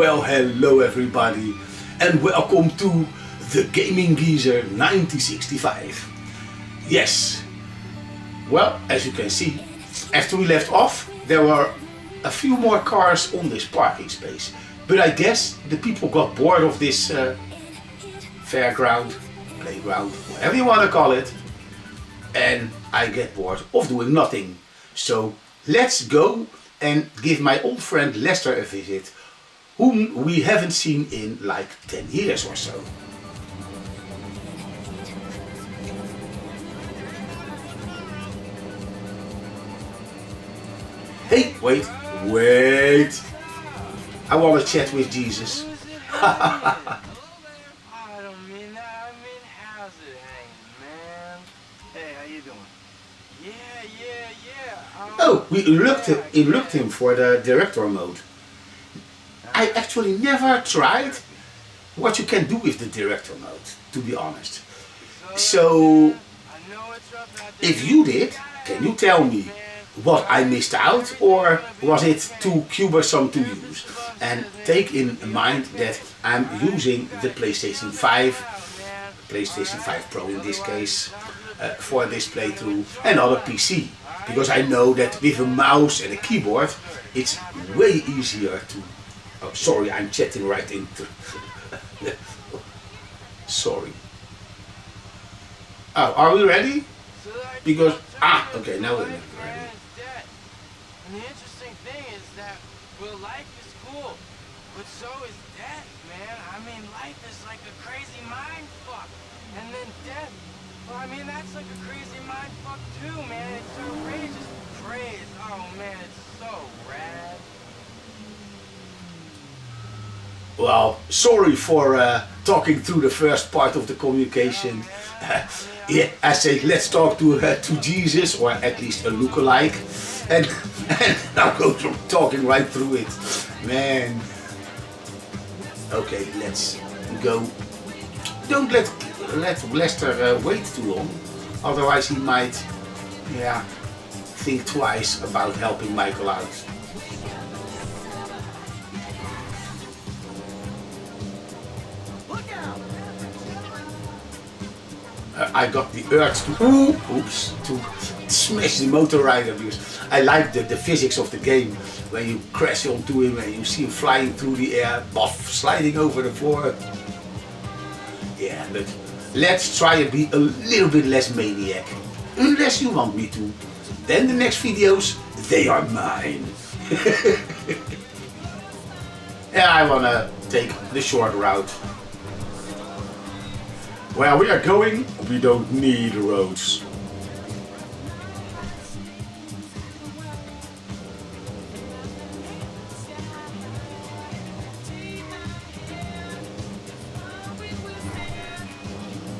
Well, hello everybody, and welcome to the Gaming Geezer 1965. Yes, well, as you can see, after we left off, there were a few more cars on this parking space. But I guess the people got bored of this fairground, playground, whatever you want to call it. And I get bored of doing nothing. So let's go and give my old friend Lester a visit, whom we haven't seen in like 10 years or so. Hey, wait. I want to chat with Jesus. I don't mean that. I mean, how's it hanging, man? Hey, how you doing? Yeah. Oh, we looked him for the director mode. I actually never tried what you can do with the director mode, to be honest. So, if you did, can you tell me what I missed out, or was it too cumbersome to use? And take in mind that I'm using the PlayStation 5 Pro in this case, for this playthrough, and not a PC, because I know that with a mouse and a keyboard it's way easier to... Oh, sorry, I'm chatting right into... Sorry. Oh, are we ready? Because... okay, now we're ready. And the interesting thing is that, well, life is cool, but so is death, man. I mean, life is like a crazy mind fuck. And then death, well, I mean, that's like a crazy mind fuck too, man. It's outrageous praise. Oh, man, it's so rad. Well, sorry for talking through the first part of the communication. Yeah, I say let's talk to Jesus, or at least a lookalike, and I'll go through talking right through it, man. Okay, let's go. Don't let Lester wait too long, otherwise he might, think twice about helping Michael out. I got the urge to smash the motor rider, because I like the physics of the game. When you crash onto him and you see him flying through the air, buff, sliding over the floor. Yeah, but let's try and be a little bit less maniac. Unless you want me to. Then the next videos, they are mine. Yeah, I wanna take the short route. Where we are going, we don't need roads.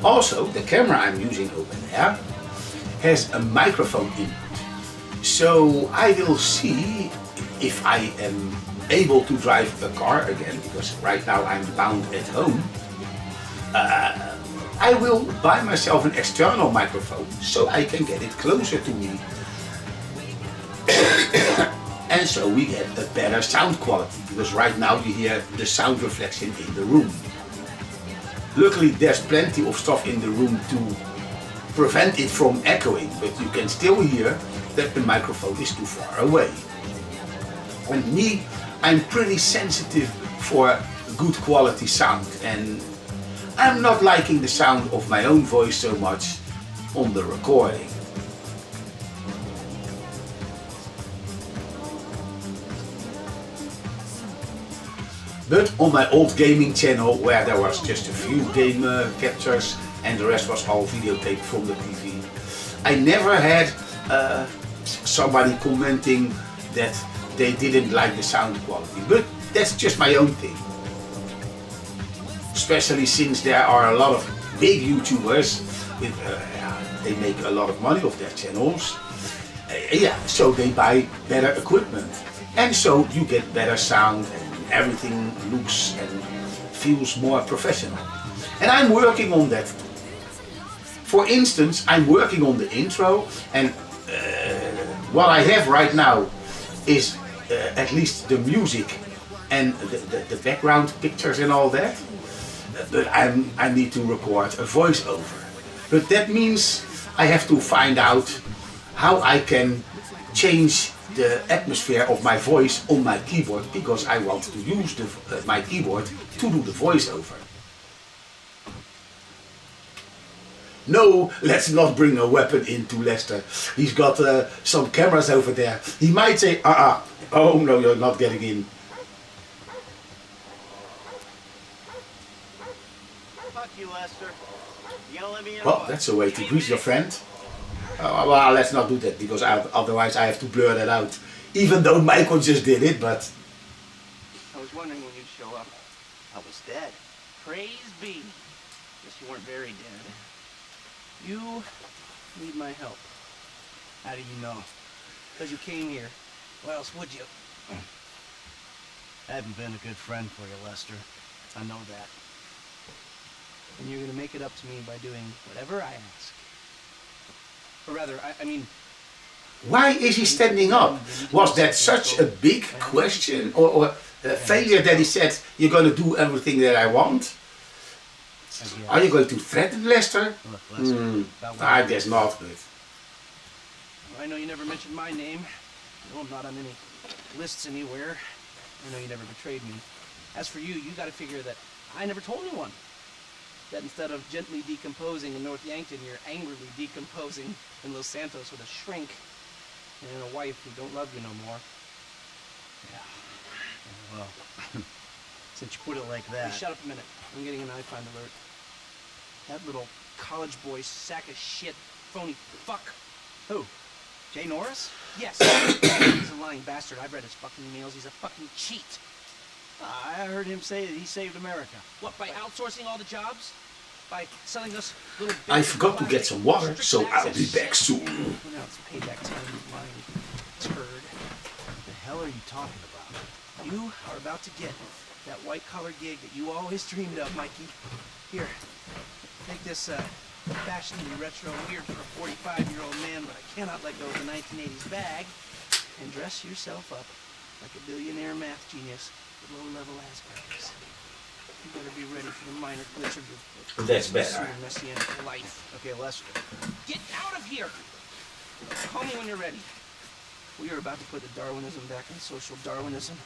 Also, the camera I'm using over there has a microphone input. So I will see if I am able to drive a car again, because right now I'm bound at home. I will buy myself an external microphone so I can get it closer to me. And so we get a better sound quality, because right now you hear the sound reflection in the room. Luckily there's plenty of stuff in the room to prevent it from echoing, but you can still hear that the microphone is too far away. And me, I'm pretty sensitive for good quality sound, and I'm not liking the sound of my own voice so much on the recording. But on my old gaming channel, where there was just a few game captures and the rest was all videotape from the TV, I never had somebody commenting that they didn't like the sound quality. But that's just my own thing. Especially since there are a lot of big YouTubers with, they make a lot of money off their channels. So they buy better equipment, and so you get better sound and everything looks and feels more professional. And I'm working on that. For instance, I'm working on the intro, and what I have right now is at least the music and the background pictures and all that. But I need to record a voiceover. But that means I have to find out how I can change the atmosphere of my voice on my keyboard, because I want to use my keyboard to do the voiceover. No, let's not bring a weapon into Lester. He's got some cameras over there. He might say, oh no, you're not getting in. Fuck you, Lester. You gonna let me in? Well, that's a way to greet your friend. Well, let's not do that, because otherwise I have to blur that out. Even though Michael just did it, but... I was wondering when you'd show up. I was dead. Praise be. Guess you weren't very dead. You need my help. How do you know? Because you came here. Why else would you? I haven't been a good friend for you, Lester. I know that. And you're gonna make it up to me by doing whatever I ask. Or rather, I mean... Why is he standing up? Was that such a big question? Or a failure that he said, you're gonna do everything that I want? Are you going to threaten Lester? Look, Lester, I guess not, but... I know you never mentioned my name. No, I'm not on any lists anywhere. I know you never betrayed me. As for you, you gotta figure that I never told anyone. That instead of gently decomposing in North Yankton, you're angrily decomposing in Los Santos with a shrink and a wife who don't love you no more. Yeah. Well, since you put it like that... Hey, shut up a minute. I'm getting an iFind alert. That little college boy sack of shit, phony fuck. Who? Jay Norris? Yes. He's a lying bastard. I've read his fucking emails. He's a fucking cheat. I heard him say that he saved America. What, by outsourcing all the jobs? By selling us little... I forgot to get some water, so I'll be back soon. Now it's payback time, you lying turd. What the hell are you talking about? You are about to get that white-collar gig that you always dreamed of, Mikey. Here, take this fashionably retro weird for a 45-year-old man, but I cannot let go of the 1980s bag, and dress yourself up like a billionaire math genius with low-level Asperger's. You better be ready for the minor glitch of your That's better. messianic life. Okay, Lester. Get out of here! Call me when you're ready. We are about to put the Darwinism back in social Darwinism.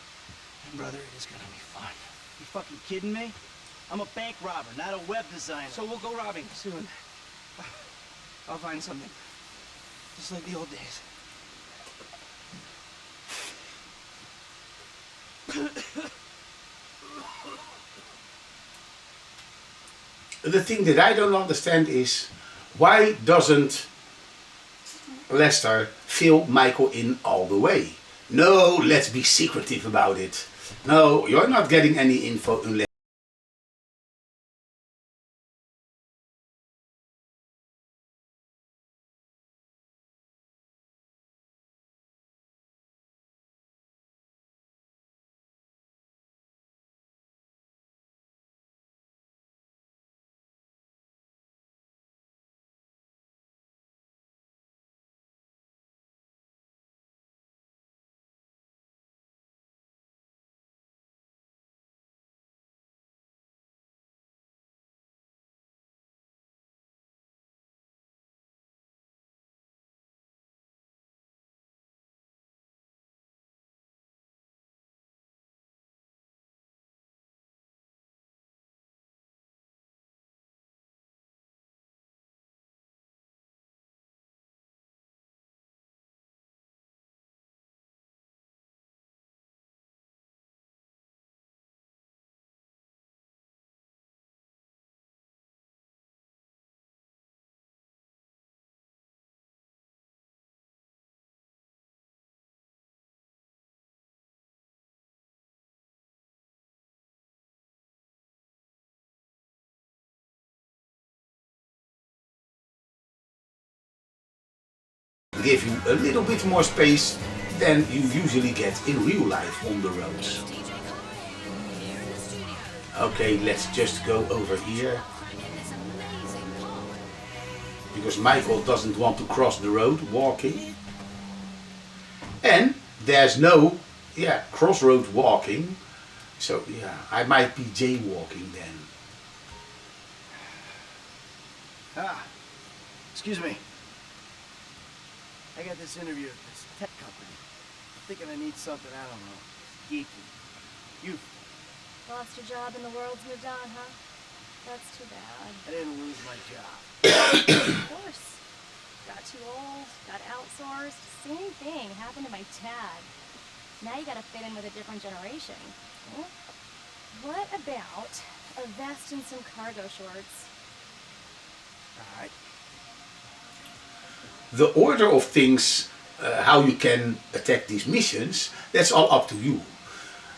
And brother, it is gonna be fun. You fucking kidding me? I'm a bank robber, not a web designer. So we'll go robbing soon. I'll find something. Just like the old days. The thing that I don't understand is, why doesn't Lester fill Michael in all the way? No, let's be secretive about it. No, you're not getting any info unless... give you a little bit more space than you usually get in real life on the roads. Okay, let's just go over here. Because Michael doesn't want to cross the road walking. And there's no crossroad walking So yeah, I might be jaywalking then. Excuse me. I got this interview at this tech company. I'm thinking I need something, I don't know, geeky. You. Lost your job and the world's moved on, huh? That's too bad. I didn't lose my job. Of course. Got too old, got outsourced. Same thing happened to my dad. Now you gotta fit in with a different generation. Huh? What about a vest and some cargo shorts? Alright. The order of things, how you can attack these missions, that's all up to you.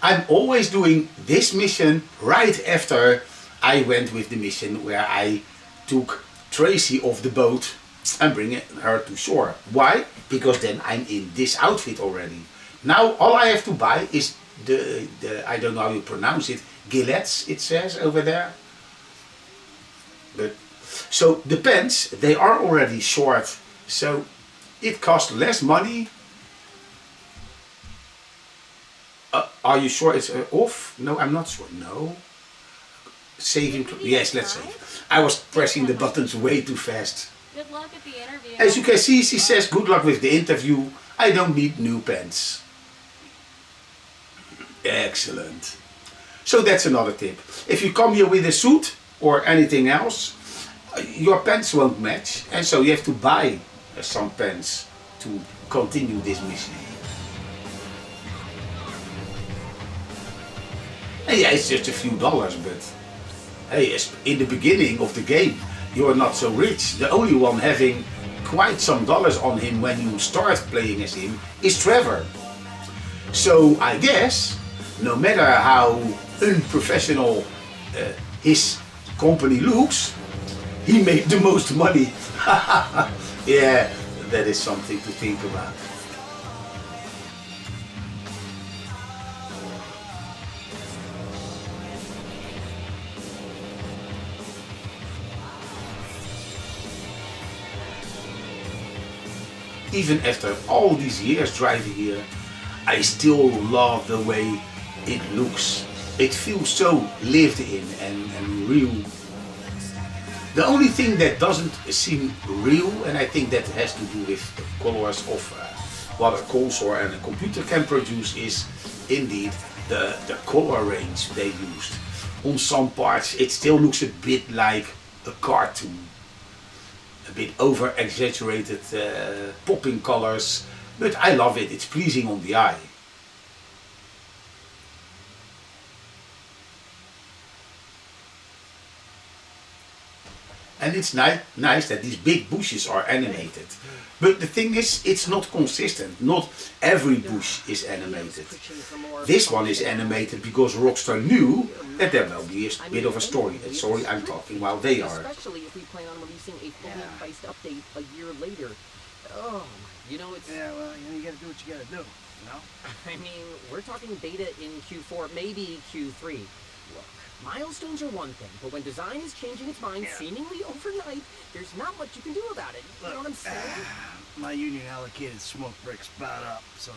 I'm always doing this mission right after I went with the mission where I took Tracy off the boat and bring her to shore. Why? Because then I'm in this outfit already. Now all I have to buy is the I don't know how you pronounce it, gilets it says over there. But so the pants, they are already short, so it costs less money. Are you sure it's off? No, I'm not sure. No. Saving. Yes, let's save. I was pressing the buttons way too fast. Good luck at the interview. As you can see, she says good luck with the interview. I don't need new pants. Excellent. So that's another tip. If you come here with a suit or anything else, your pants won't match, and so you have to buy some pants to continue this mission. And yeah, it's just a few dollars, but hey, in the beginning of the game, you're not so rich. The only one having quite some dollars on him when you start playing as him is Trevor. So I guess, no matter how unprofessional his company looks, he made the most money. Yeah, that is something to think about. Even after all these years driving here, I still love the way it looks. It feels so lived in and real. The only thing that doesn't seem real, and I think that has to do with the colors of what a console and a computer can produce, is indeed the color range they used. On some parts it still looks a bit like a cartoon. A bit over exaggerated popping colors, but I love it, it's pleasing on the eye. And it's nice that these big bushes are animated. But the thing is, it's not consistent. Not every bush is animated. This one is animated because Rockstar knew that there will be a bit of a story. And sorry, I'm talking while they are. Especially if we plan on releasing a fully priced update a year later. Oh, you know, it's... Yeah, well, you gotta do what you gotta do, you know? I mean, we're talking beta in Q4, maybe Q3. Look, milestones are one thing, but when design is changing its mind seemingly overnight, there's not much you can do about it. You know what I'm saying? My union allocated smoke breaks about up, so...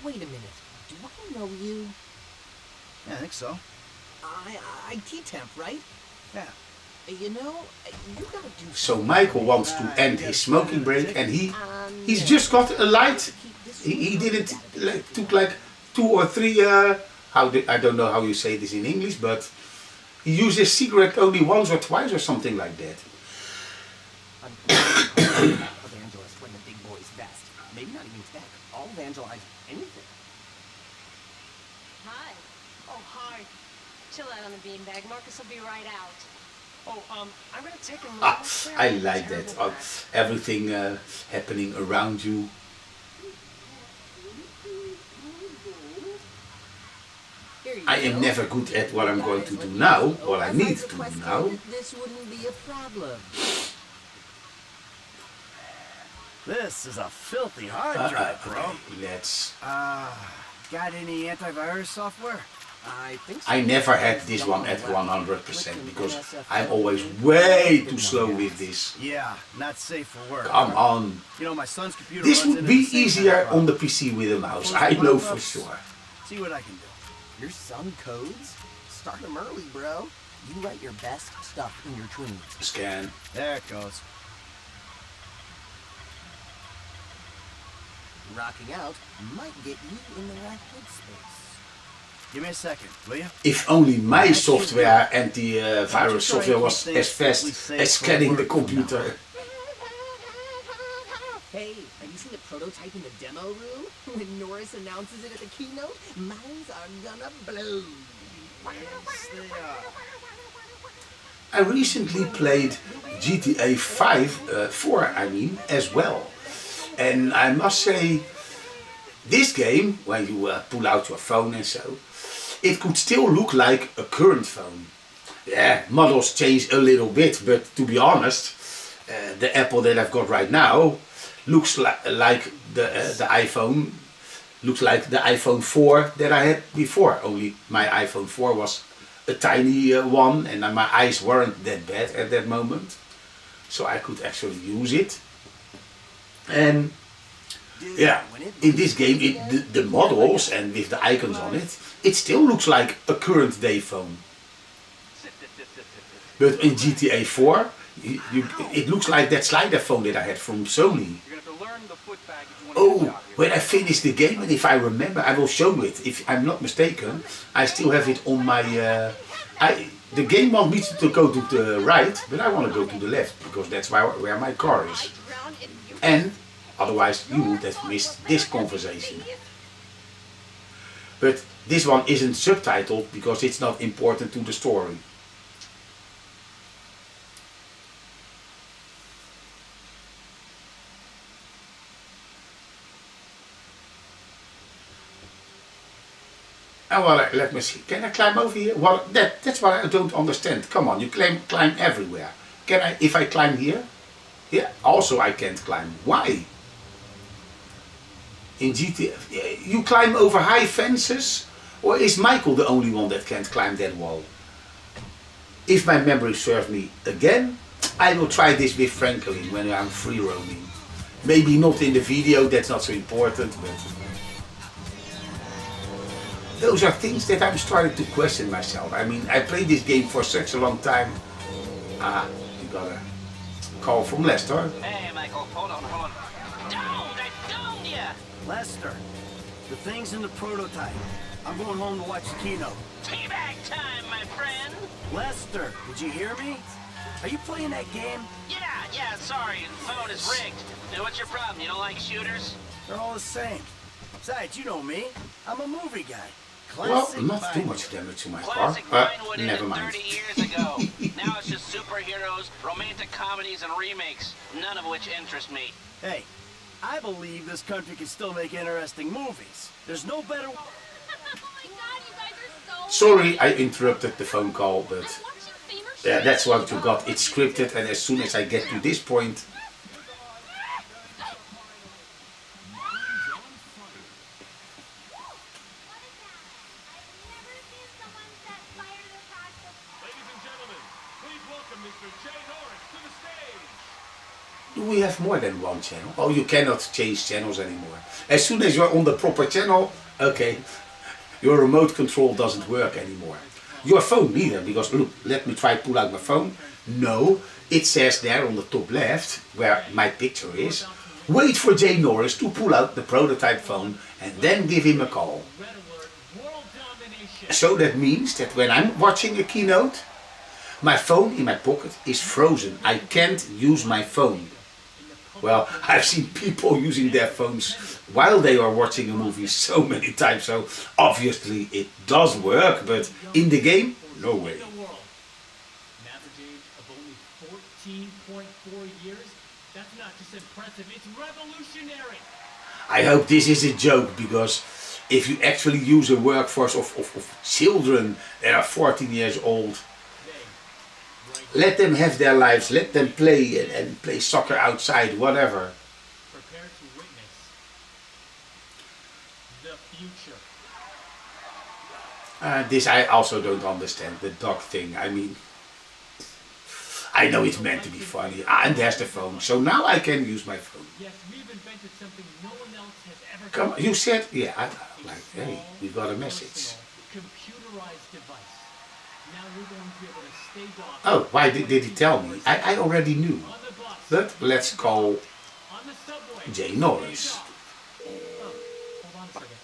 Wait a minute. Do I know you? Yeah, I think so. IT temp, right? Yeah. You know, you gotta do... So Michael wants to end his smoking break, and he's just got a light. He did it, took like 2 or 3, I don't know how you say this in English, but he uses cigarette only once or twice or something like that. Evangelist when the big boy's best. Maybe not even tech. I'll evangelize anything. Hi. Oh, hi. Chill out on the beanbag. Marcus will be right out. Oh, I'm gonna take a look. I like that. Everything happening around you. I am never good at what I'm going to do now, what I need to do now. This wouldn't be a problem. This is a filthy hard drive, bro. Okay, let's... Got any antivirus software? I think so. I never had this one at 100% because I'm always way too slow with this. Yeah, not safe for work. Come on. You know, my son's computer This runs would into be the same easier kind of on the PC with a mouse, I know for sure. See what I can do. Your son codes? Start him early, bro. You write your best stuff in your tweens. Scan. There it goes. Rocking out might get you in the right headspace. Give me a second, will you? If only my software anti-virus software was as fast as scanning the computer. Hey, have you seen the prototype in the demo room? When Norris announces it at the keynote, minds are gonna blow. Yes, they are. I recently played GTA 4 as well. And I must say, this game, when you pull out your phone and so, it could still look like a current phone. Yeah, models change a little bit, but to be honest, the Apple that I've got right now looks like the iPhone. Looks like the iPhone 4 that I had before. Only my iPhone 4 was a tiny one, and my eyes weren't that bad at that moment, so I could actually use it. And yeah, in this game, the models and with the icons on it, it still looks like a current day phone. But in GTA 4, it looks like that slider phone that I had from Sony. Oh, when I finish the game, and if I remember, I will show it. If I'm not mistaken, I still have it on my... the game wants me to go to the right, but I want to go to the left, because that's where my car is. And otherwise you would have missed this conversation. But this one isn't subtitled because it's not important to the story. And well, let me see. Can I climb over here? Well, that's what I don't understand. Come on, you climb everywhere. Can I, if I climb here? Yeah, also I can't climb. Why? In GTA, you climb over high fences? Or is Michael the only one that can't climb that wall? If my memory serves me again, I will try this with Franklin when I'm free roaming. Maybe not in the video, that's not so important, but... Those are things that I'm starting to question myself. I mean, I played this game for such a long time. You got a call from Lester. Hey, Michael, hold on. Domed! I domed ya! Lester, the thing's in the prototype. I'm going home to watch the keynote. Teabag time, my friend! Lester, did you hear me? Are you playing that game? Yeah, sorry, the phone is rigged. Now, what's your problem? You don't like shooters? They're all the same. Besides, you know me. I'm a movie guy. Well, not too much damage to my car. Classic Vinewood Never ended mind. 30 years ago. Now it's just superheroes, romantic comedies, and remakes, none of which interest me. Hey, I believe this country can still make interesting movies. There's no better... Oh my god, you guys are so... Sorry, I interrupted the phone call, but yeah, that's what you got. It's scripted, and as soon as I get to this point, do we have more than one channel? Oh, you cannot change channels anymore. As soon as you're on the proper channel, okay, your remote control doesn't work anymore. Your phone neither, because look, let me try to pull out my phone. No, it says there on the top left, where my picture is, wait for Jay Norris to pull out the prototype phone and then give him a call. So that means that when I'm watching a keynote, my phone in my pocket is frozen. I can't use my phone. Well, I've seen people using their phones while they are watching a movie so many times, so obviously it does work, but in the game, no way. An average age of only 14.4 years? That's not just impressive, it's revolutionary! I hope this is a joke, because if you actually use a workforce of children that are 14 years old, let them have their lives, let them play and play soccer outside, whatever. Prepare to witness the future. This I also don't understand, the dog thing. I mean, I know it's meant to be funny. And there's the phone, so now I can use my phone. Yes, we've invented something no one else has ever Come done. on, you said, yeah, like, hey, we got a message. computerized device. Now we're going to be able to stay docked. Oh, why did he tell me? I already knew. On the bus. But let's call On the subway. Jay Norris. Oh, hold on a second.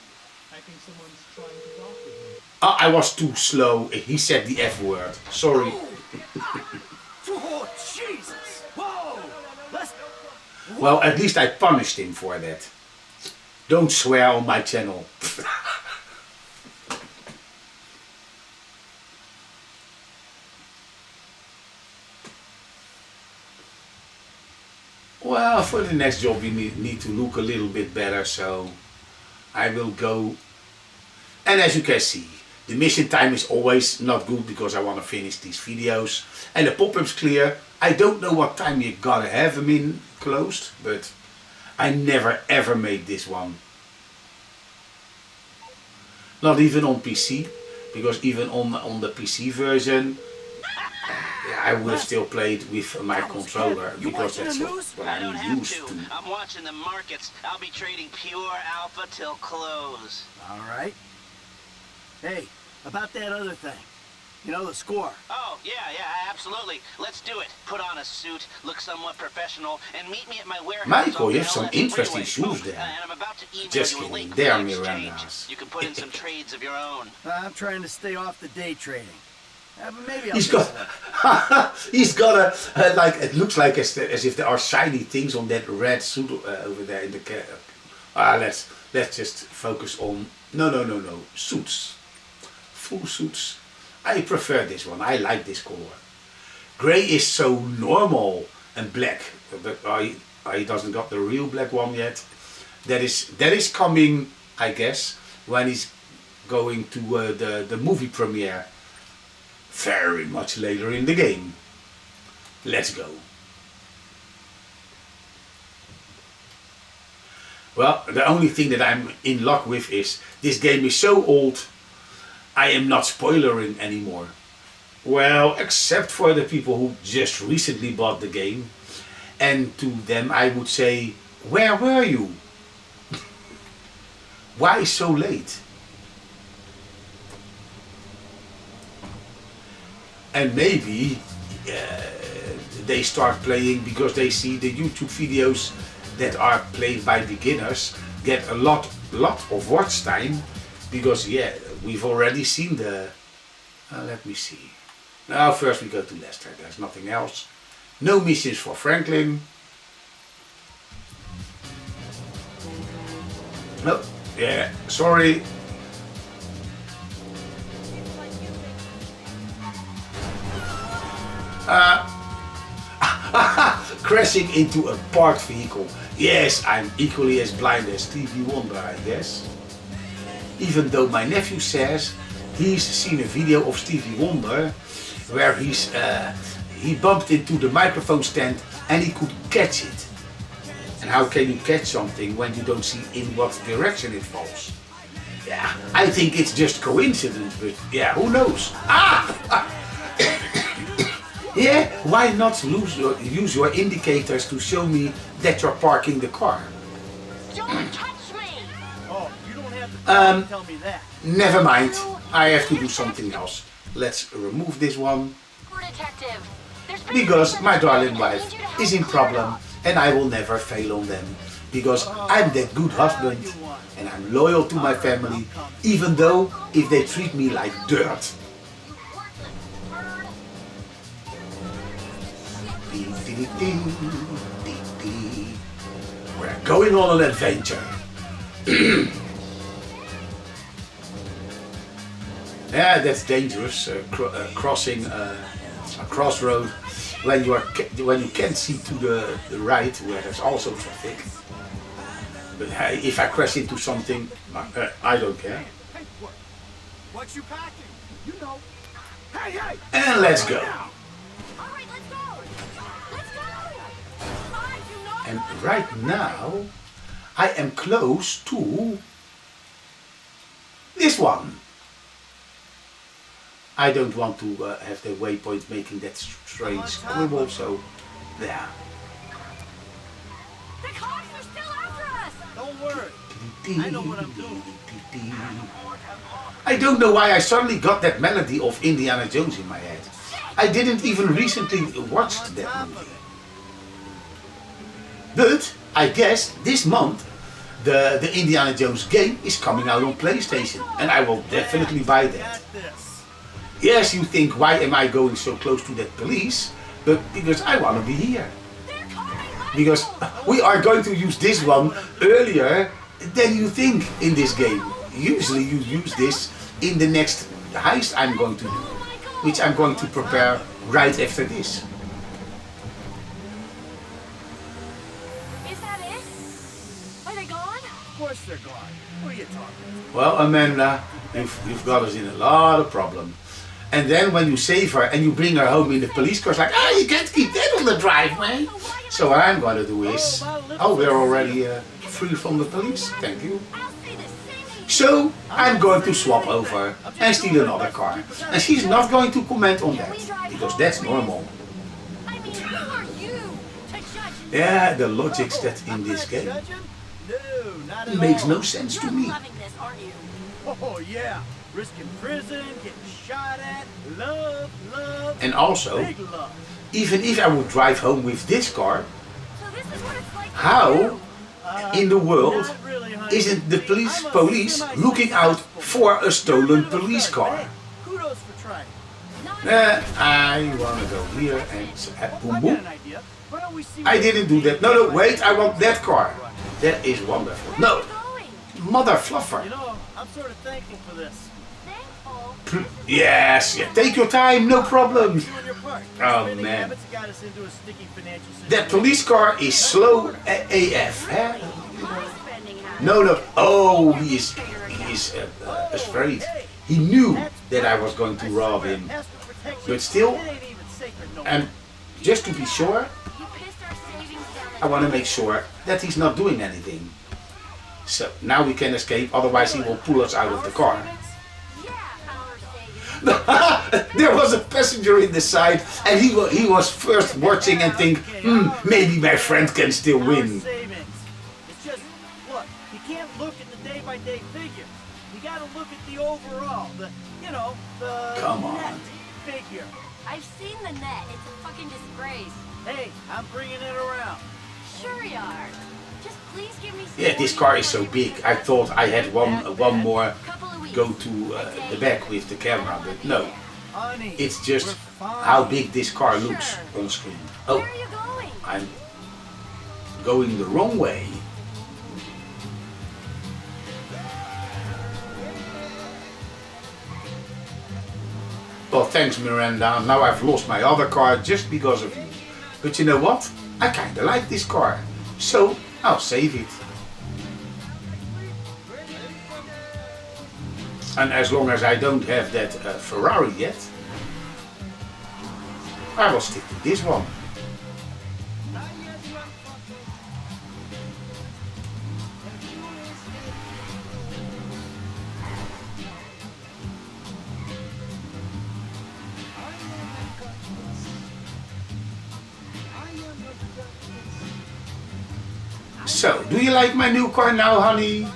I think someone's trying to dock with me. Oh, I was too slow. He said the F word. Sorry. Oh, Jesus! Whoa! Let's... Well, at least I punished him for that. Don't swear on my channel. Well, for the next job we need to look a little bit better, so I will go. And as you can see, the mission time is always not good because I want to finish these videos. And the pop-up's clear. I don't know what time you gotta have them in closed, but I never ever made this one. Not even on PC, because even on the PC version, I would have still played with my controller, because that's what I don't I'm have used to. to. I'm watching the markets. I'll be trading pure alpha till close. All right. Hey, about that other thing. You know, the score. Oh, yeah, absolutely. Let's do it. Put on a suit, look somewhat professional, and meet me at my warehouse. Michael, on you the have some LS interesting freeway. shoes there. And I'm about to email Just you a kidding, link they for are the exchange. Miranda's. You can put in some trades of your own. I'm trying to stay off the day trading. But maybe I'll He's do got, he's got a, like, it looks like as if there are shiny things on that red suit over there in the let's just focus on, no, suits. Full suits. I prefer this one. I like this color. Grey is so normal, and black, but he doesn't got the real black one yet. That is coming, I guess, when he's going to the movie premiere very much later in the game. Let's go. Well, the only thing that I'm in luck with is this game is so old, I am not spoilering anymore. Well, except for the people who just recently bought the game. And to them I would say, where were you? Why so late? And maybe they start playing because they see the YouTube videos that are played by beginners get a lot of watch time, because yeah, we've already seen the let me see. Now first we go to Lester. There's nothing else. No missions for Franklin. No, yeah, sorry. Crashing into a parked vehicle. Yes, I'm equally as blind as Stevie Wonder, I guess. Even though my nephew says he's seen a video of Stevie Wonder where he bumped into the microphone stand and he could catch it. And how can you catch something when you don't see in what direction it falls? Yeah, I think it's just coincidence, but yeah, who knows? Yeah, why not use your indicators to show me that you're parking the car? Don't touch me! Oh, you don't have to tell me that. Never mind, I have to do something else. Let's remove this one, Detective, because my darling wife is in problem and I will never fail on them. Because I'm that good husband and I'm loyal to my family, even though if they treat me like dirt. We're going on an adventure. Yeah, that's dangerous. Crossing a crossroad when you can't see to the right, where there's also traffic. But hey, if I crash into something, I don't care. Hey, what you packing? You know. Hey! And let's go. Alright, let's go! Let's go! And right now, I am close to this one. I don't want to have the waypoint making that strange scribble, so there. The cops are still after us! Don't worry. I know what I'm doing. I don't know why I suddenly got that melody of Indiana Jones in my head. I didn't even recently watch that movie. But I guess this month the Indiana Jones game is coming out on PlayStation, and I will definitely buy that. Yes, you think, why am I going so close to that police? But because I want to be here. Because we are going to use this one earlier than you think in this game. Usually you use this in the next heist I'm going to do, which I'm going to prepare right after this. Is that it? Are they gone? Of course they're gone. What are you talking about? Well, Amanda, you've got us in a lot of problem. And then when you save her and you bring her home in the police car, it's like, you can't keep that on the driveway. So what I'm going to do is, we're already free from the police, thank you. So I'm going to swap over and steal another car. And she's not going to comment on that, because that's normal. I mean, who are you to judge? Yeah, the logics that's in this game No, not at makes all. no sense to me. Loving this, aren't you? Oh yeah, risking prison, getting shot at, love, And also, big love. even if I would drive home with this car, So this is what it's like. how in the world Not really, honey. isn't the See, police I'm a looking out for a stolen police car? Hey, kudos for trying. I want to go here and boom I boom. got an idea. Why don't we see I what- didn't do that. No, wait, I want that car. That is wonderful. No, mother fluffer. You know, I'm sort of thankful for this. Thankful. Yes, yeah, take your time, no problem. You and your part. Oh, Spending man. habits got us into a sticky financial situation. That police car is slow AF. Huh? My spending habits. No. Oh, he is afraid. He knew that I was going to rob him. But still, It ain't even sacred no more. and just to be sure, You pissed our savings down I want to make sure that he's not doing anything. So now we can escape, otherwise he will pull us out of the car. Yeah, our savings. There was a passenger in the side, and he was first watching and think, maybe my friend can still Our win. savings. It's just, look, you can't look at the day-by-day figure. You gotta look at the overall, the Come on. net figure. I've seen the net. It's a fucking disgrace. Hey, I'm bringing it around. Sure you are. Just please give me some Yeah, this car is so big. I thought I had one more couple of weeks. go to the back with the camera, but no. Honey, It's just we're fine. how big this car looks on screen. Where Oh, are you going? I'm going the wrong way. Well, thanks Miranda. Now I've lost my other car just because of you. But you know what? I kinda like this car. So I'll save it. And as long as I don't have that Ferrari yet, I will stick to this one. So, do you like my new car now, honey?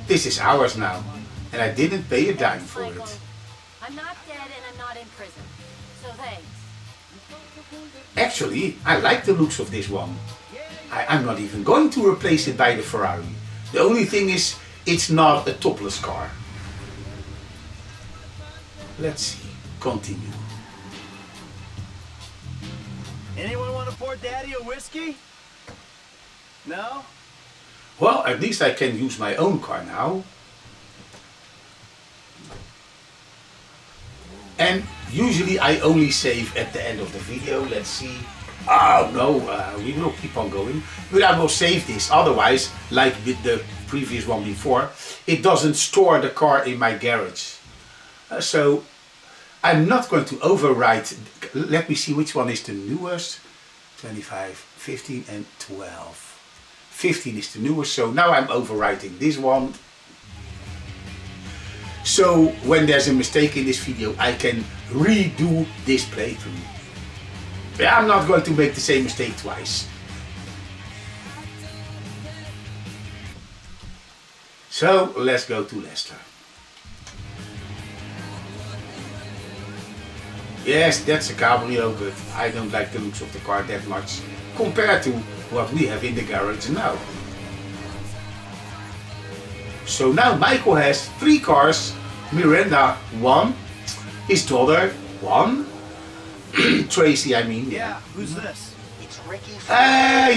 This is ours now, and I didn't pay a dime for Michael, it. I'm not dead and I'm not in prison. So thanks. Actually, I like the looks of this one. I'm not even going to replace it by the Ferrari. The only thing is, it's not a topless car. Let's see, continue. Anyone want to pour Daddy a whiskey? No? Well, at least I can use my own car now. And usually I only save at the end of the video. Let's see. Oh no, we will keep on going. But I will save this. Otherwise, like with the previous one before, it doesn't store the car in my garage. So I'm not going to overwrite. Let me see which one is the newest. 25, 15 and 12. 15 is the newest, so now I'm overwriting this one. So when there's a mistake in this video, I can redo this playthrough. But I'm not going to make the same mistake twice. So let's go to Leicester. Yes, that's a cabrio, but I don't like the looks of the car that much compared to what we have in the garage now. So now Michael has 3 cars, Miranda 1, his daughter 1, Tracy I mean. Yeah, who's this? It's Ricky.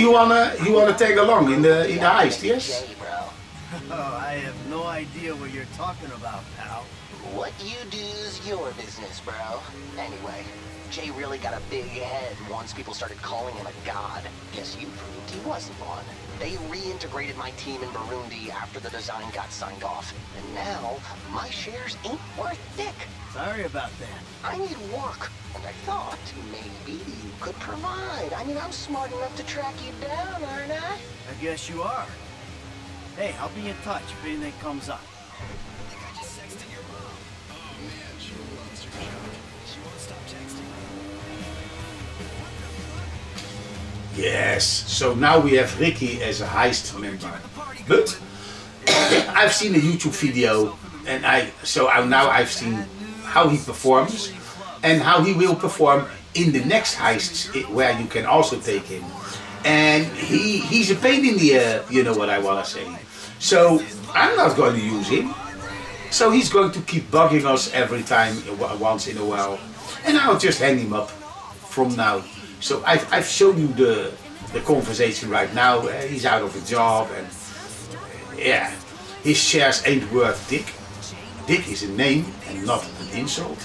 You wanna tag along in the heist, yes? Jay, bro. Oh, I have no idea what you're talking about, pal. What you do's your business, bro. Anyway, Jay really got a big head once people started calling him a god. Guess you proved he wasn't one. They reintegrated my team in Burundi after the design got signed off. And now, my shares ain't worth dick. Sorry about that. I need work, and I thought maybe you could provide. I mean, I'm smart enough to track you down, aren't I? I guess you are. Hey, I'll be in touch if anything comes up. Yes, so now we have Ricky as a heist member. But I've seen a YouTube video and now I've seen how he performs and how he will perform in the next heists where you can also take him. And he's a pain in the you know what I want to say. So I'm not going to use him. So he's going to keep bugging us every time, once in a while. And I'll just hang him up from now. So I've shown you the conversation right now. He's out of a job and yeah, his shares ain't worth dick. Dick is a name and not an insult.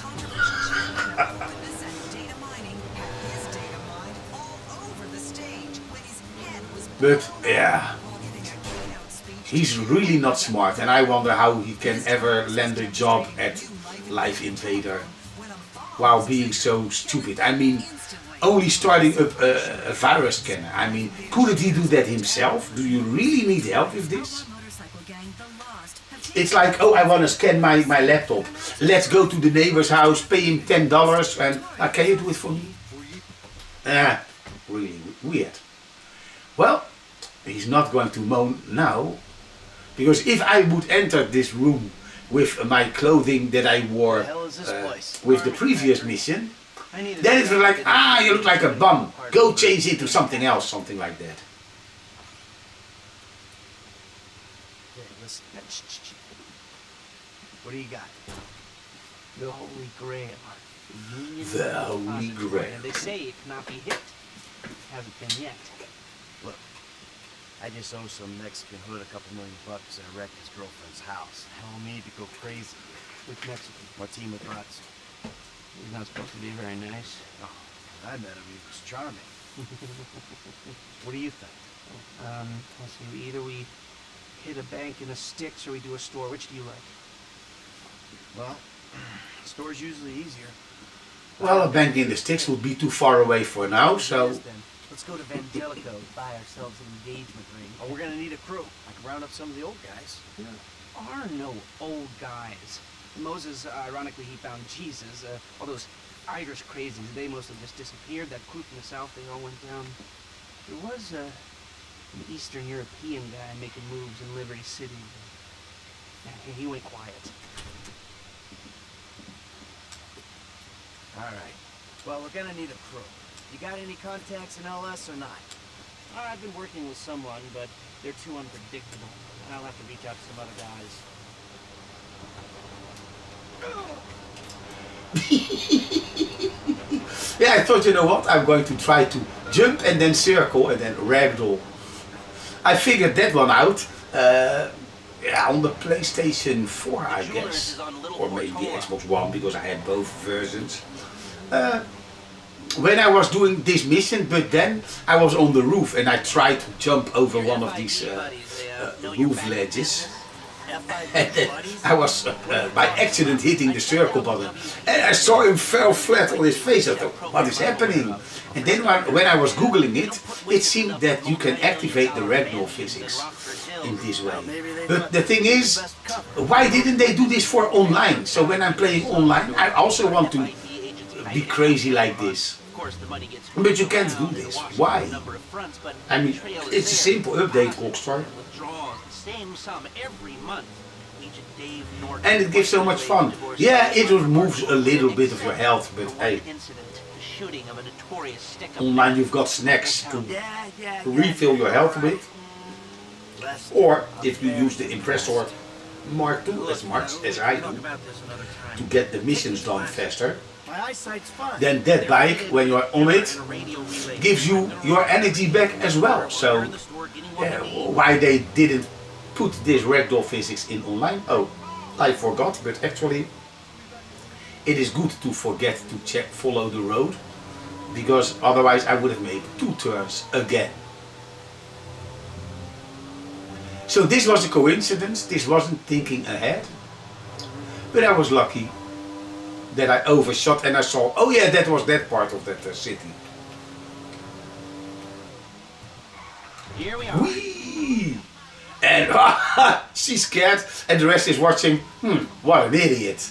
But yeah, he's really not smart and I wonder how he can ever land a job at Life Invader while being so stupid. I mean, only starting up a virus scanner. I mean, couldn't he do that himself? Do you really need help with this? It's like, oh, I want to scan my laptop. Let's go to the neighbor's house, pay him $10 and can you do it for me? Really weird. Well, he's not going to moan now, because if I would enter this room with my clothing that I wore with the previous mission, then it was like, you look like a bum. Go change it to something else, something like that. Hey, listen. What do you got? The Holy Grail. The Holy Grail. And they say it cannot be hit. Hasn't been yet. Look, I just owe some Mexican hood a couple $1 million and I wrecked his girlfriend's house. Hell, me to go crazy. With Mexican. Martin Bratz. He's not supposed to be very nice. Oh, when I met him, he was charming. What do you think? Let's see, either we hit a bank in the sticks or we do a store. Which do you like? Well, store's usually easier. Well, a bank in the sticks would be too far away for now, so... Let's go to Vangelico, buy ourselves an engagement ring. Oh, we're gonna need a crew. I can round up some of the old guys. There are no old guys. Moses, ironically, he found Jesus. All those Irish crazies, they mostly just disappeared. That crew from the south, they all went down. There was an Eastern European guy making moves in Liberty City. He went quiet. All right. Well, we're gonna need a crew. You got any contacts in LS or not? I've been working with someone, but they're too unpredictable. And I'll have to reach out to some other guys. Yeah, I thought, you know what, I'm going to try to jump and then circle and then ragdoll. I figured that one out on the PlayStation 4, I guess, or maybe Xbox One, because I had both versions. When I was doing this mission, but then I was on the roof and I tried to jump over one of these roof ledges. And then I was by accident hitting the circle button and I saw him fell flat on his face. I thought, what is happening? And then when I was googling it, it seemed that you can activate the ragdoll physics in this way. But the thing is, why didn't they do this for online? So when I'm playing online, I also want to be crazy like this. But you can't do this. Why? I mean, it's a simple update, Walktrough. Withdraws the same sum every month. And it gives so much fun. Yeah, it removes a little bit of your health, but hey, online you've got snacks to refill your health with. Or if you use the impressor Mark II as I do, to get the missions done faster, then that bike, when you're on it, gives you your energy back as well. So why they didn't put this ragdoll physics in online? Oh, I forgot, but actually it is good to forget to follow the road, because otherwise I would have made 2 turns again. So this was a coincidence, this wasn't thinking ahead, but I was lucky that I overshot and I saw, oh yeah, that was that part of that city. Here we are. Whee! And she's scared and the rest is watching, what an idiot.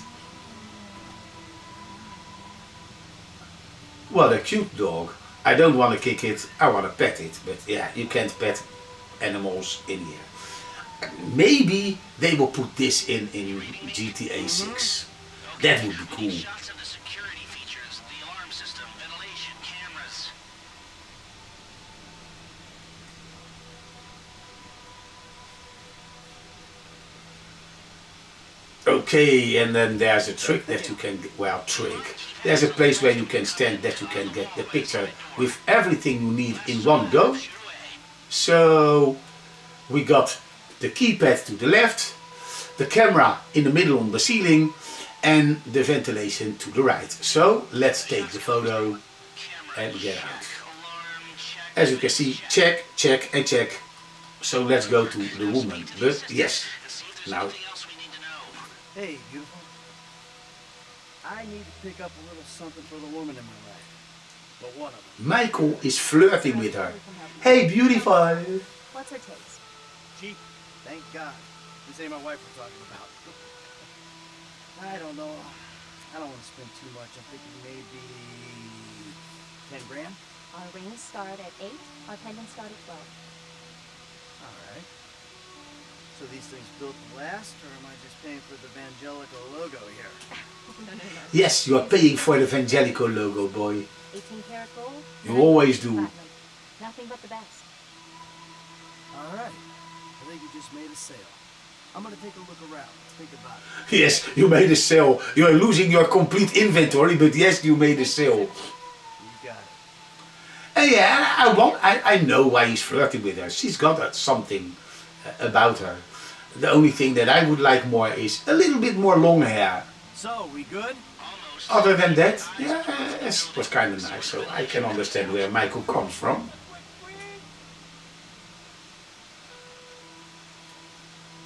What a cute dog. I don't want to kick it, I want to pet it, but yeah, you can't pet animals in here. Maybe they will put this in GTA 6. That would be cool. Shots of the security features, the alarm system, ventilation, cameras. Okay, and then there's a trick that you can get, well, There's a place where you can stand that you can get the picture with everything you need in one go. So we got the keypad to the left, the camera in the middle on the ceiling, and the ventilation to the right. So let's take the photo and get out. As you can see, check, check and check. So let's go to the woman. But yes, now. Hey, beautiful. I need to pick up a little something for the woman in my life. But one of them. Michael is flirting with her. Hey, beautiful. What's her taste? Gee, thank God. This ain't my wife we're talking about. I don't know. I don't want to spend too much. I'm thinking maybe 10 grand. Our rings start at 8, our pendants start at 12. Alright. So these things built to last, or am I just paying for the Vangelico logo here? No. Yes, you are paying for the Vangelico logo, boy. 18 karat gold. You always do. Platinum. Nothing but the best. Alright. I think you just made a sale. I'm gonna take a look around. Think about it. Yes, you made a sale. You are losing your complete inventory, but yes, you made a sale. You got it. And yeah, I know why he's flirting with her. She's got something about her. The only thing that I would like more is a little bit more long hair. So, we good? Other than that, yeah, it was kind of nice. So I can understand where Michael comes from.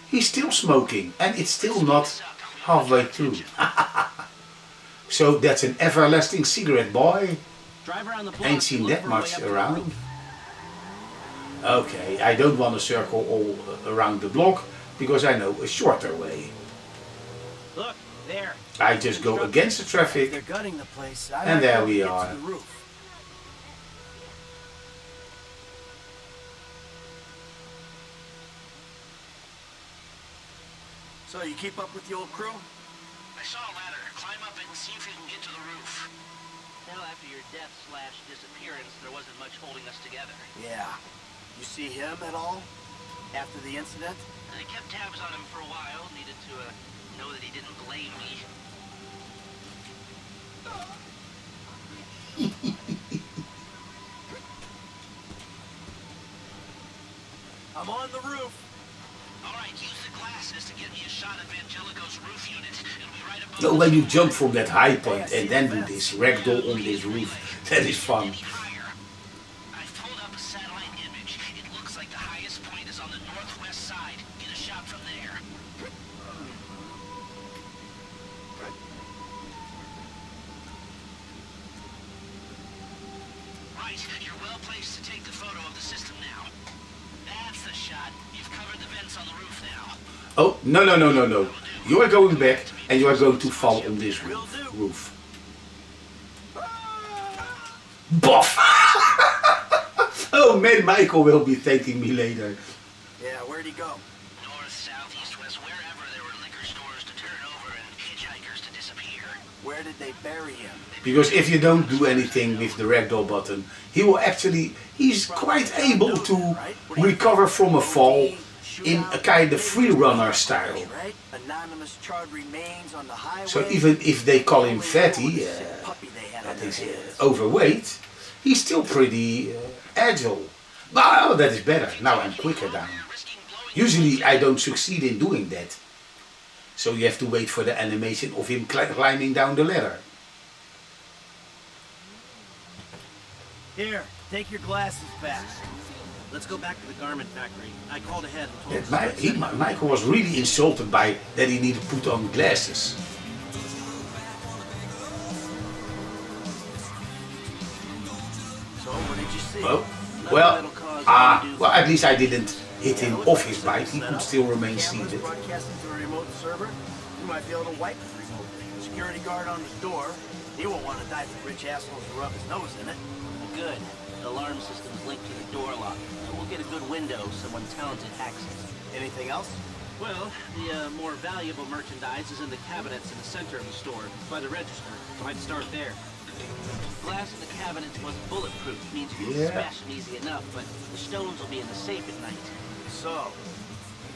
He's still smoking and it's still not halfway through. So that's an everlasting cigarette, boy. Drive around the block. Ain't seen Look that for a way much up to the around. roof. Okay, I don't want to circle all around the block because I know a shorter way. Look, there. I just go against the traffic. They're gutting the place. And there we are. To the roof. So you keep up with the old crew? I saw a ladder. Climb up it and see if you can get to the roof. Well, after your death/disappearance, there wasn't much holding us together. Yeah. You see him at all? After the incident? I kept tabs on him for a while. Needed to know that he didn't blame me. I'm on the roof. Alright, use the glasses to get me a shot of Vangelico's roof unit. It'll be right above. So when you jump from that high point and then do this ragdoll on this roof, that is fun. I've pulled up a satellite image. It looks like the highest point is on the northwest side. Get a shot from there. Right, you're well placed to take the photo of the system now. That's the shot. You've covered the vents on the roof now. Oh, no. You are going back and you are going to fall on this roof. Boff! Oh man, Michael will be thanking me later. Yeah, where'd he go? north, south, east, west, wherever there were liquor stores to turn over and hitchhikers to disappear. Where did they bury him? Because if you don't do anything with the ragdoll button, he will actually, he's quite able to recover from a fall in a kind of free runner style. Right? Anonymous charred remains on the highway. So even if they call him fatty, that is overweight, he's still pretty agile. But that is better. Now I'm quicker down. Usually I don't succeed in doing that. So you have to wait for the animation of him climbing down the ladder. Here, take your glasses back. Let's go back to the garment factory. I called ahead and told That Michael was really insulted by that he needed to put on glasses. So what did you see? Well, at least I didn't hit him off his bike. He could still remain seated. Broadcasting to a remote server. You might be able to wipe it remotely. Security guard on the door. He won't want to die for rich assholes to rub his nose in it. good. The alarm system's linked to the door lock, so we'll get a good window if someone talented hacks it. Anything else? Well, the more valuable merchandise is in the cabinets in the center of the store, by the register, so I'd start there. Glass in the cabinets wasn't bulletproof, means you can smash them easy enough, but the stones will be in the safe at night. So,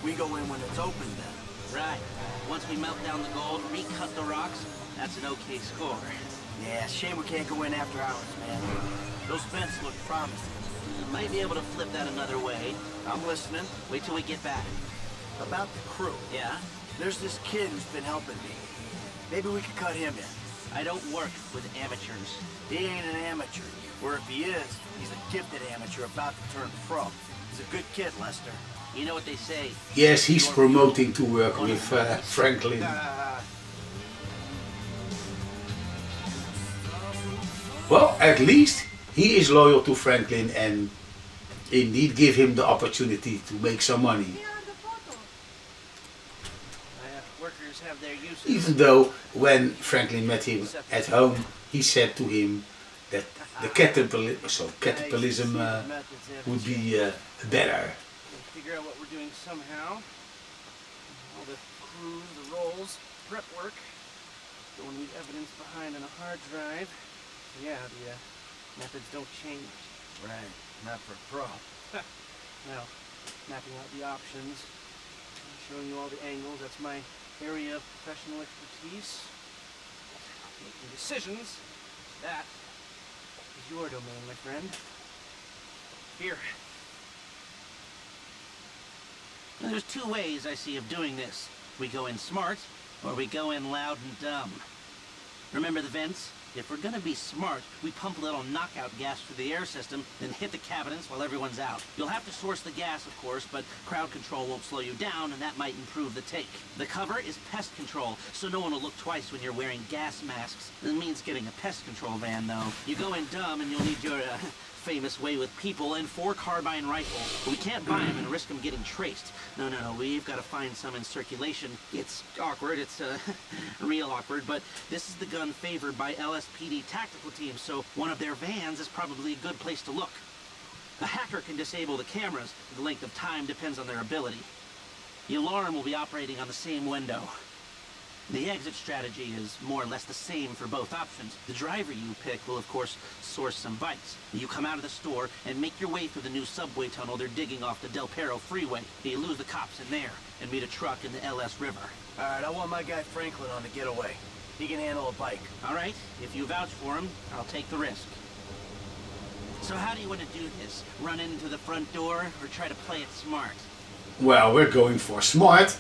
we go in when it's open then? Right. Once we melt down the gold, recut the rocks, that's an okay score. Yeah, shame we can't go in after hours, man. Those vents look promising. Might be able to flip that another way. I'm listening. Wait till we get back. About the crew. Yeah? There's this kid who's been helping me. Maybe we could cut him in. I don't work with amateurs. He ain't an amateur. Or if he is, he's a gifted amateur about to turn pro. He's a good kid, Lester. You know what they say. Yes, he's promoting to work with Franklin. Well, at least he is loyal to Franklin and indeed give him the opportunity to make some money. Workers have their uses. Even though when Franklin met him at home, he said to him that the capitalism would be better. Figure out what we're doing somehow. All the clues, the rolls, prep work. Don't leave evidence behind on a hard drive. Yeah, the methods don't change. Right, not for pro. Well, mapping out the options, showing you all the angles, that's my area of professional expertise. Making decisions, that is your domain, my friend. Here. Now, there's two ways I see of doing this. We go in smart, or we go in loud and dumb. Remember the vents? If we're gonna be smart, we pump a little knockout gas through the air system, then hit the cabinets while everyone's out. You'll have to source the gas, of course, but crowd control won't slow you down, and that might improve the take. The cover is pest control, so no one will look twice when you're wearing gas masks. It means getting a pest control van, though. You go in dumb, and you'll need your, famous way with people and 4 carbine rifles. But we can't buy them and risk them getting traced. No, we've got to find some in circulation. It's awkward, it's real awkward, but this is the gun favored by LSPD tactical teams, so one of their vans is probably a good place to look. A hacker can disable the cameras. The length of time depends on their ability. The alarm will be operating on the same window. The exit strategy is more or less the same for both options. The driver you pick will, of course, source some bikes. You come out of the store and make your way through the new subway tunnel they're digging off the Del Perro freeway. You lose the cops in there and meet a truck in the LS River. All right, I want my guy Franklin on the getaway. He can handle a bike. All right, if you vouch for him, I'll take the risk. So how do you want to do this? Run into the front door or try to play it smart? Well, we're going for smart.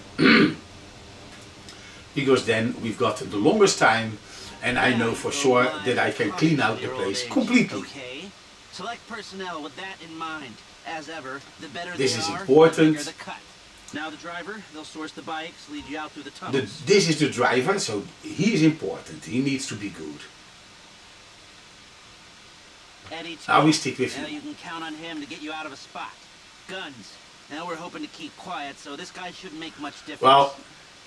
Because then we've got the longest time and I know for sure that I can clean out the place completely. Okay. Select personnel with that in mind. As ever, the better This they is are, important. the bigger the cut. Now the driver, they'll source the bikes, lead you out through the tunnels. This is the driver, so he is important. He needs to be good. Eddie, too. I will stick with Now you. you can count on him to get you out of a spot. Guns. Now we're hoping to keep quiet, so this guy shouldn't make much difference. Well,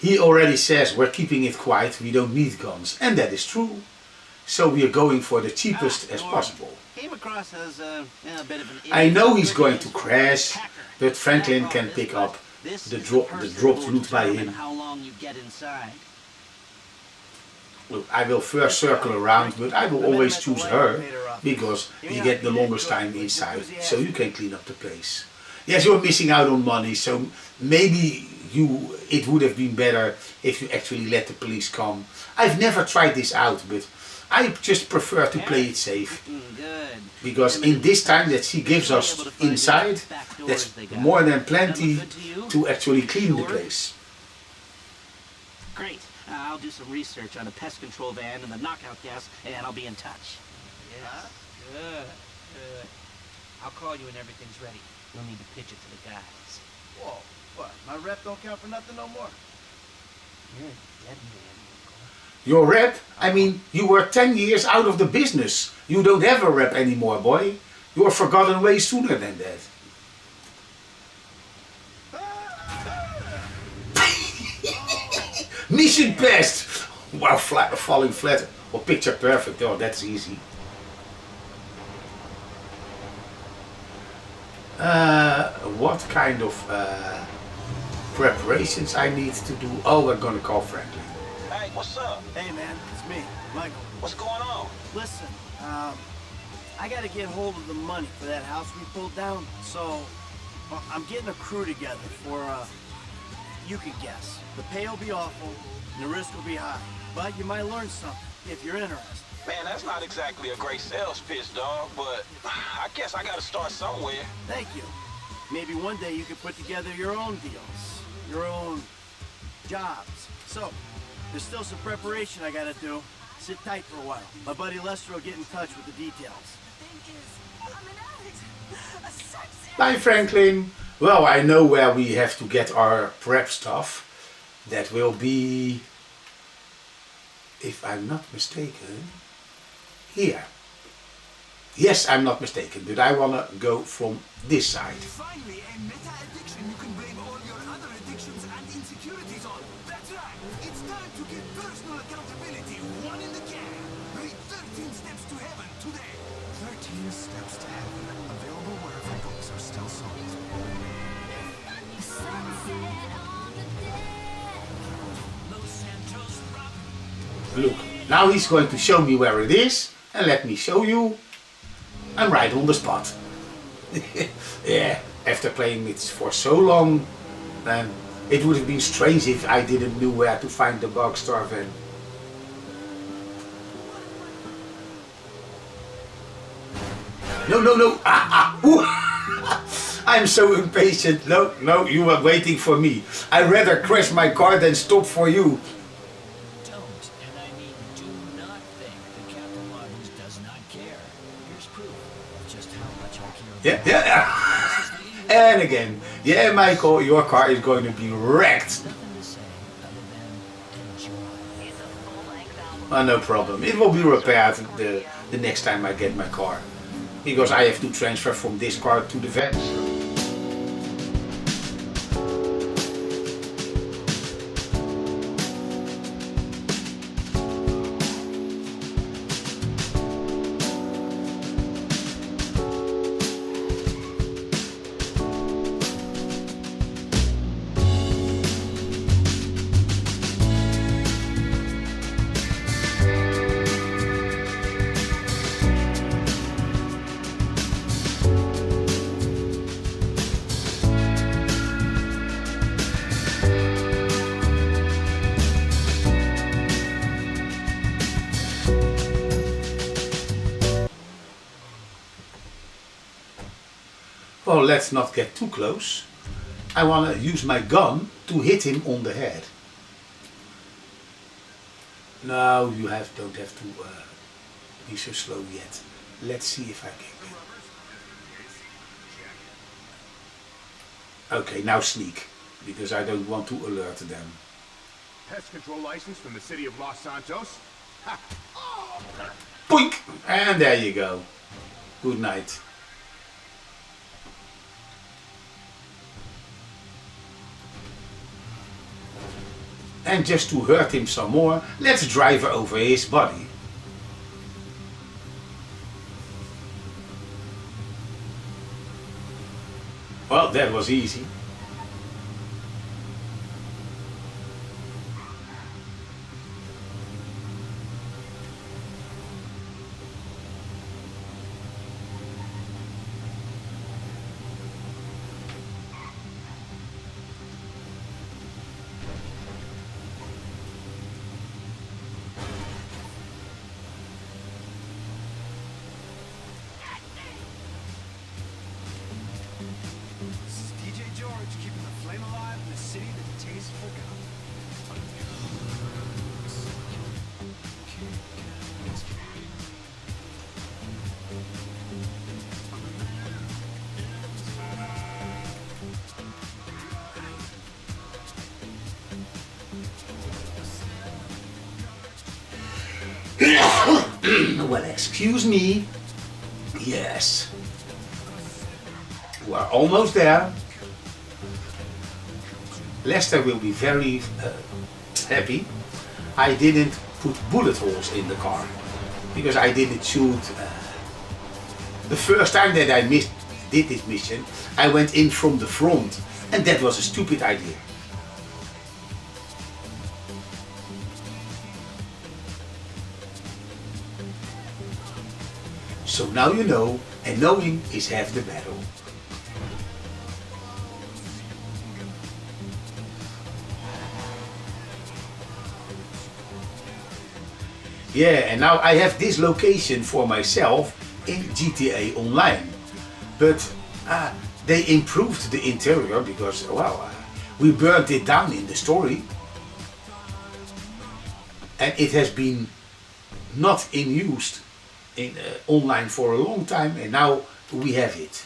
he already says we're keeping it quiet, we don't need guns. And that is true. So we are going for the cheapest as possible. Came across as a bit of an I know he's idiot. going to crash, but Franklin can pick up This the is drop, the the person dropped who will loot by determine him. how long you get inside. Look, I will first circle around, but I will always choose her because you get the longest time inside, so you can clean up the place. Yes, you're missing out on money, so maybe it would have been better if you actually let the police come. I've never tried this out, but I just prefer to play it safe. Good. Because in this time that she gives us inside, that's more than plenty to actually clean the place. Great. I'll do some research on a pest control van and the knockout gas, and I'll be in touch. Yes. Good. Good. I'll call you when everything's ready. We'll need to pitch it to the guys. Whoa, what? My rep don't count for nothing no more. You're a dead man, Michael. Your rep? I mean, you were 10 years out of the business. You don't have a rep anymore, boy. You are forgotten way sooner than that. Mission passed! Wow, falling flat. Or picture perfect. Oh, that's easy. What kind of preparations I need to do? Oh, we're gonna call Franklin. Hey, what's up? Hey man, it's me, Michael. What's going on? Listen, I gotta get hold of the money for that house we pulled down, so I'm getting a crew together for, you can guess. The pay will be awful, and the risk will be high, but you might learn something if you're interested. Man, that's not exactly a great sales pitch, dog, but I guess I gotta start somewhere. Thank you. Maybe one day you could put together your own deals, your own jobs. So, there's still some preparation I gotta do. Sit tight for a while. My buddy Lester will get in touch with the details. Bye, Franklin. Well, I know where we have to get our prep stuff. That will be, if I'm not mistaken, here. Yes, I'm not mistaken, but I wanna go from this side. Finally, a meta-addiction you can blame all your other addictions and insecurities on. That's right. It's time to get personal accountability. One in the can. Read 13 Steps to Heaven today. 13 Steps to Heaven. Available wherever books are still sold. Look, now he's going to show me where it is, and let me show you. I'm right on the spot. Yeah, after playing it for so long, then it would have been strange if I didn't know where to find the Walktrough van. No, no, no. I'm so impatient. No, no, you were waiting for me. I'd rather crash my car than stop for you. Don't, and I mean do not think that Captain Martins does not care. Here's proof of just how much I care. Yeah, yeah. And again, yeah, Michael, your car is going to be wrecked. Nothing to say other than enjoy. It's a full-length album. Oh, no problem. It will be repaired the next time I get my car. Because I have to transfer from this car to the van. Well, let's not get too close. I want to use my gun to hit him on the head. No, you don't have to be so slow yet. Let's see if I can get... Okay, now sneak, because I don't want to alert them. Pest control license from the city of Los Santos. Ha. Boink! And there you go. Good night. And just to hurt him some more, let's drive over his body. Well, that was easy. Well, excuse me. Yes. We're almost there. Lester will be very happy. I didn't put bullet holes in the car because I didn't shoot. The first time that I did this mission, I went in from the front, and that was a stupid idea. So now you know, and knowing is half the battle. Yeah, and now I have this location for myself in GTA Online. But they improved the interior because, well, we burnt it down in the story. And it has been not in use in online for a long time, and now we have it.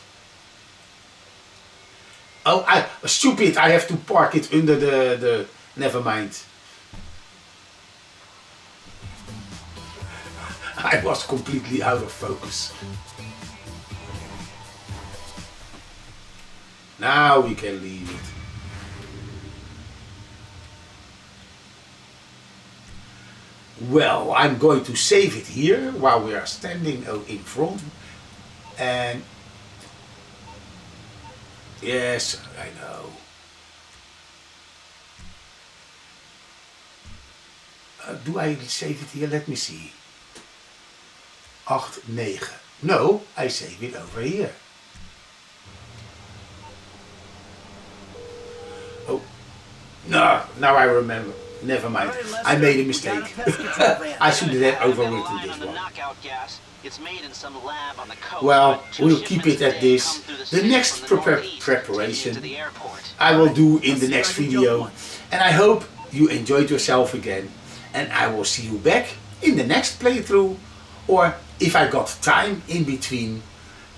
Oh, stupid, I have to park it under the never mind. I was completely out of focus. Now we can leave it. Well, I'm going to save it here while we are standing in front. And yes, I know. Do I save it here? Let me see. 8, 9. No, I save it over here. Oh, no, now I remember. Never mind. Right, I made a mistake. I should have overwritten this one. Well, we'll keep it at this. The next preparation I will do in the next video. And I hope you enjoyed yourself again. And I will see you back in the next playthrough. Or if I got time in between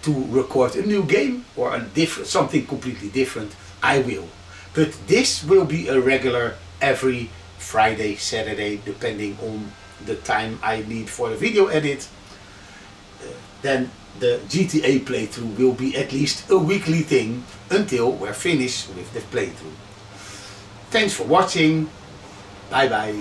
to record a new game or something completely different, I will. But this will be a regular every Friday, Saturday, depending on the time I need for the video edit. Then the GTA playthrough will be at least a weekly thing until we're finished with the playthrough. Thanks for watching. Bye bye.